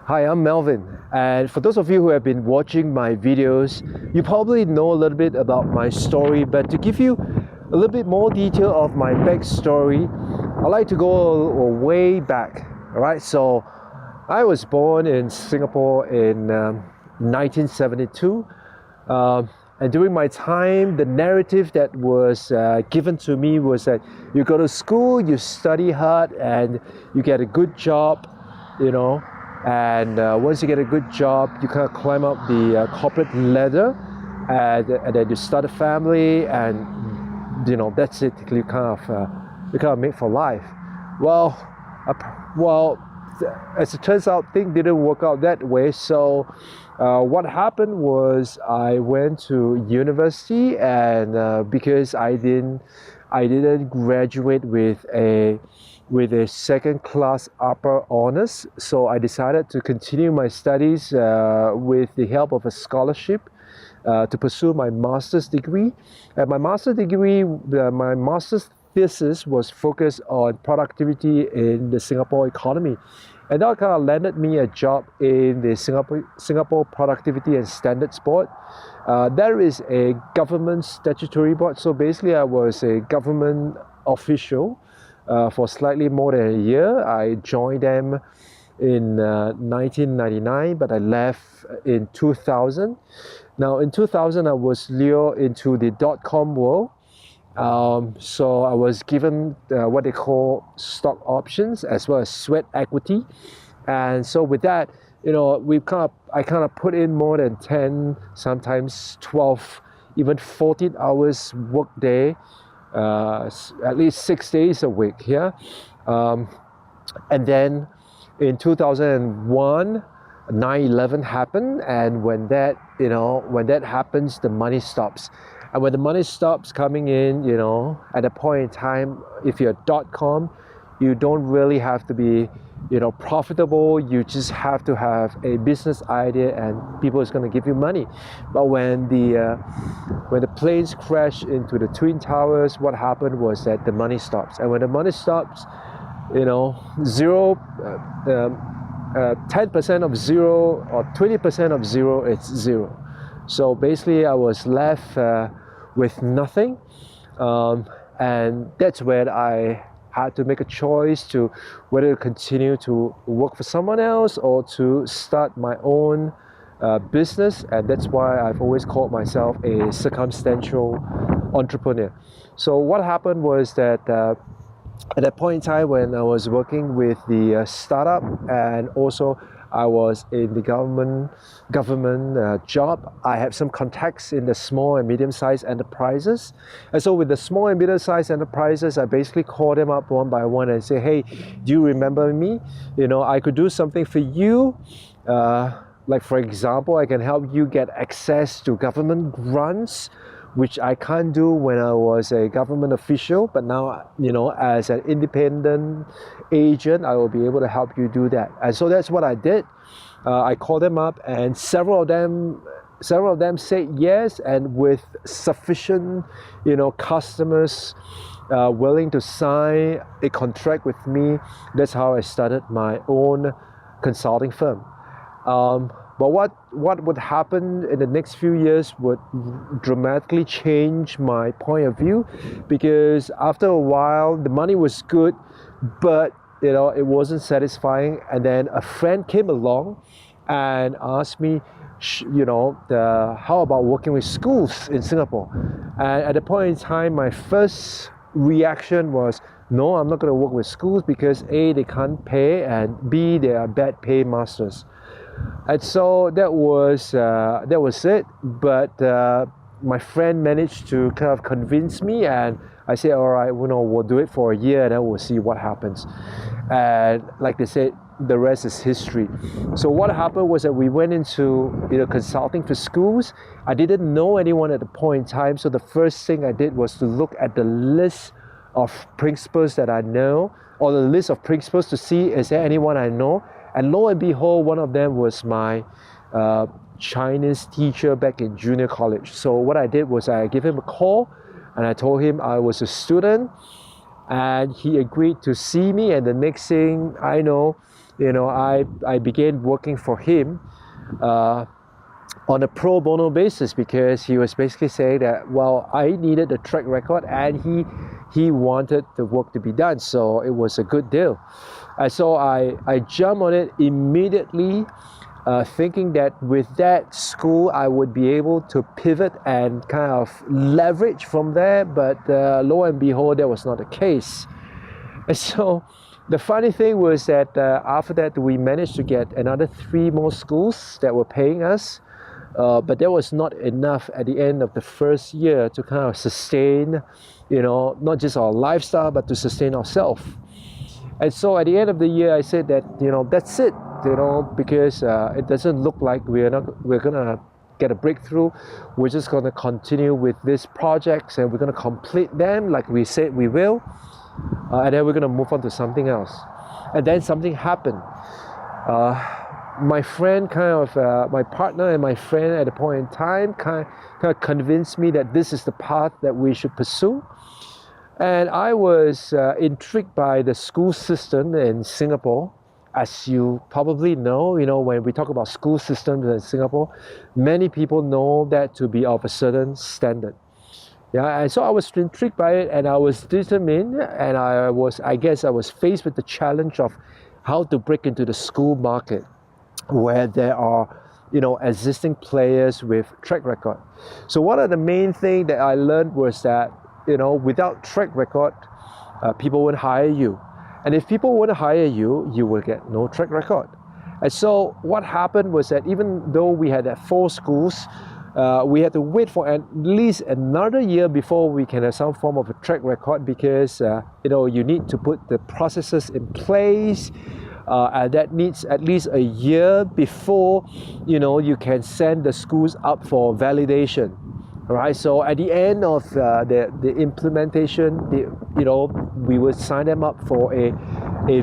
Hi, I'm Melvin, and for those of you who have been watching my videos, you probably know a little bit about my story, but to give you a little bit more detail of my backstory, I like to go way back. All right, so I was born in Singapore in 1972, and during my time, the narrative that was given to me was that you go to school, you study hard, and you get a good job, you know. And once you get a good job, you kind of climb up the corporate ladder, and then you start a family, and that's it. You kind of made for life. Well, as it turns out, things didn't work out that way. So what happened was I went to university, and because I didn't graduate with a second-class upper honors, so I decided to continue my studies with the help of a scholarship to pursue my master's degree. And my master's thesis was focused on productivity in the Singapore economy. And that kind of landed me a job in the Singapore Productivity and Standards Board. There is a government statutory board, so basically I was a government official for slightly more than a year. I joined them in 1999, but I left in 2000. Now in 2000, I was lured into the .com world. So I was given what they call stock options as well as sweat equity. And so with that, I kind of put in more than 10, sometimes 12, even 14 hours work day, at least 6 days a week, yeah. And then in 2001, 9/11 happened, and when that happens, the money stops. And when the money stops coming in, at a point in time, if you're .com, you don't really have to be, profitable. You just have to have a business idea, and people is going to give you money. But when the planes crash into the Twin Towers, what happened was that the money stops. And when the money stops, 10% of zero or 20% of zero, it's zero. So basically, I was left with nothing, and that's where I had to make a choice to whether to continue to work for someone else or to start my own business. And that's why I've always called myself a circumstantial entrepreneur. So what happened was that at that point in time when I was working with the startup, and also I was in the government job, I have some contacts in the small and medium-sized enterprises. And so with the small and medium-sized enterprises, I basically call them up one by one and say, hey, do you remember me? I could do something for you. Like for example, I can help you get access to government grants, which I can't do when I was a government official, but now, as an independent agent, I will be able to help you do that. And so that's what I did. I called them up, and several of them said yes, and with sufficient, customers willing to sign a contract with me, that's how I started my own consulting firm. But what would happen in the next few years would dramatically change my point of view, because after a while the money was good, but it wasn't satisfying. And then a friend came along and asked me, how about working with schools in Singapore? And at the point in time, my first reaction was, no, I'm not going to work with schools because A, they can't pay, and B, they are bad pay masters. And so that was it. But my friend managed to kind of convince me, and I said, all right, we'll do it for a year, and then we'll see what happens. And like they said, the rest is history. So what happened was that we went into consulting for schools. I didn't know anyone at the point in time, so the first thing I did was to look at the list of principals that I know, or the list of principals, to see is there anyone I know. And lo and behold, one of them was my Chinese teacher back in junior college. So what I did was I gave him a call, and I told him I was a student, and he agreed to see me. And the next thing I know, I began working for him on a pro bono basis, because he was basically saying that, well, I needed a track record, and he wanted the work to be done, so it was a good deal. And so I jumped on it immediately, thinking that with that school I would be able to pivot and kind of leverage from there, but lo and behold, that was not the case. And so the funny thing was that after that we managed to get another 3 more schools that were paying us, but that was not enough at the end of the first year to kind of sustain, not just our lifestyle, but to sustain ourselves. And so at the end of the year, I said that, that's it, because it doesn't look like we're gonna get a breakthrough. We're just gonna continue with these projects, and we're gonna complete them like we said we will, and then we're gonna move on to something else. And then something happened. My friend my partner and my friend at a point in time kind of convinced me that this is the path that we should pursue. And I was intrigued by the school system in Singapore. As you probably know, when we talk about school systems in Singapore, many people know that to be of a certain standard. Yeah, and so I was intrigued by it, and I was determined, and I guess I was faced with the challenge of how to break into the school market, where there are, existing players with track record. So one of the main things that I learned was that, without track record, people won't hire you. And if people won't hire you, you will get no track record. And so what happened was that even though we had 4 schools, we had to wait for at least another year before we can have some form of a track record, because you need to put the processes in place, and that needs at least a year before you can send the schools up for validation. Right, so at the end of the implementation, we would sign them up for a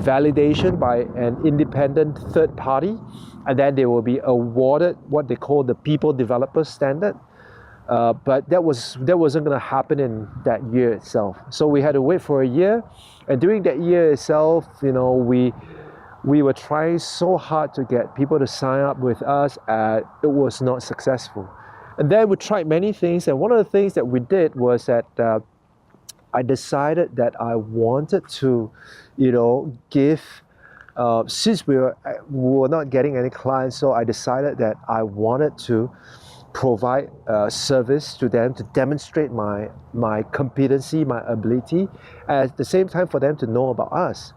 validation by an independent third party, and then they will be awarded what they call the People Developer Standard. But that wasn't going to happen in that year itself. So we had to wait for a year, and during that year itself, we were trying so hard to get people to sign up with us, and it was not successful. And then we tried many things, and one of the things that we did was that I decided that I wanted to, give, since we were not getting any clients, so I decided that I wanted to provide service to them to demonstrate my competency, my ability, at the same time for them to know about us.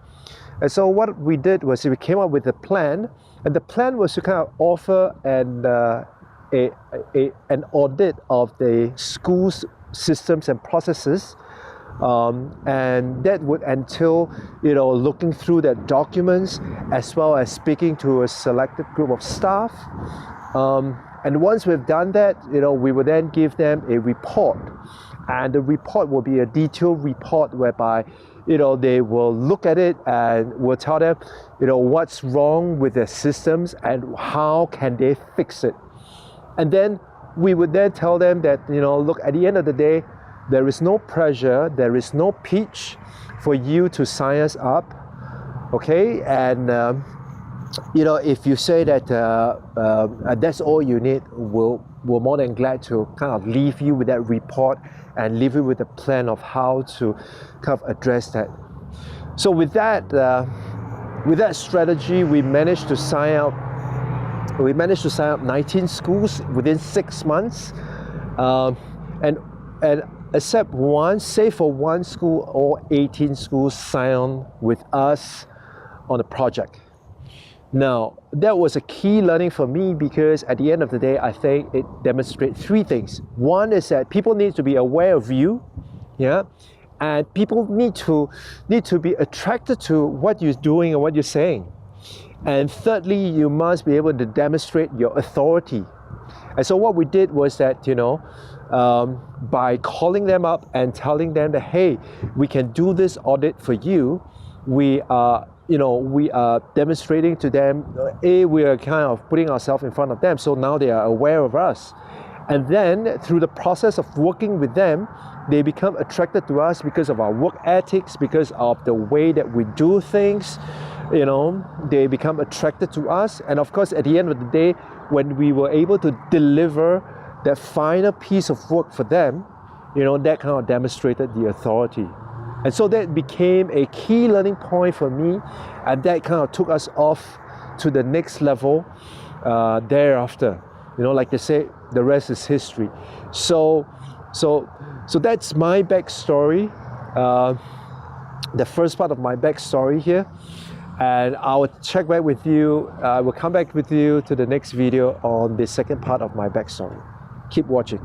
And so what we did was we came up with a plan, and the plan was to kind of offer an audit of the school's systems and processes, and that would entail looking through their documents, as well as speaking to a selected group of staff, and once we've done that, we will then give them a report, and the report will be a detailed report whereby they will look at it and we'll tell them what's wrong with their systems and how can they fix it. And then we would then tell them that, look, at the end of the day, there is no pressure, there is no pitch for you to sign us up, okay? And, if you say that that's all you need, we're more than glad to kind of leave you with that report and leave you with a plan of how to kind of address that. So with that strategy, we managed to sign up 19 schools within 6 months, and except one, save for one school, all 18 schools signed on with us on the project. Now, that was a key learning for me, because at the end of the day, I think it demonstrates 3 things. One is that people need to be aware of you, yeah, and people need to be attracted to what you're doing and what you're saying. And thirdly, you must be able to demonstrate your authority. And so what we did was that, by calling them up and telling them that, hey, we can do this audit for you, we are demonstrating to them, we are kind of putting ourselves in front of them, so now they are aware of us. And then through the process of working with them, they become attracted to us because of our work ethics, because of the way that we do things, you know, they become attracted to us. And of course, at the end of the day, when we were able to deliver that final piece of work for them, you know, that kind of demonstrated the authority. And so that became a key learning point for me, and that kind of took us off to the next level thereafter. You know, like they say, the rest is history. So that's my backstory, the first part of my backstory here. And I'll check back with you, I will come back with you to the next video on the second part of my backstory. Keep watching.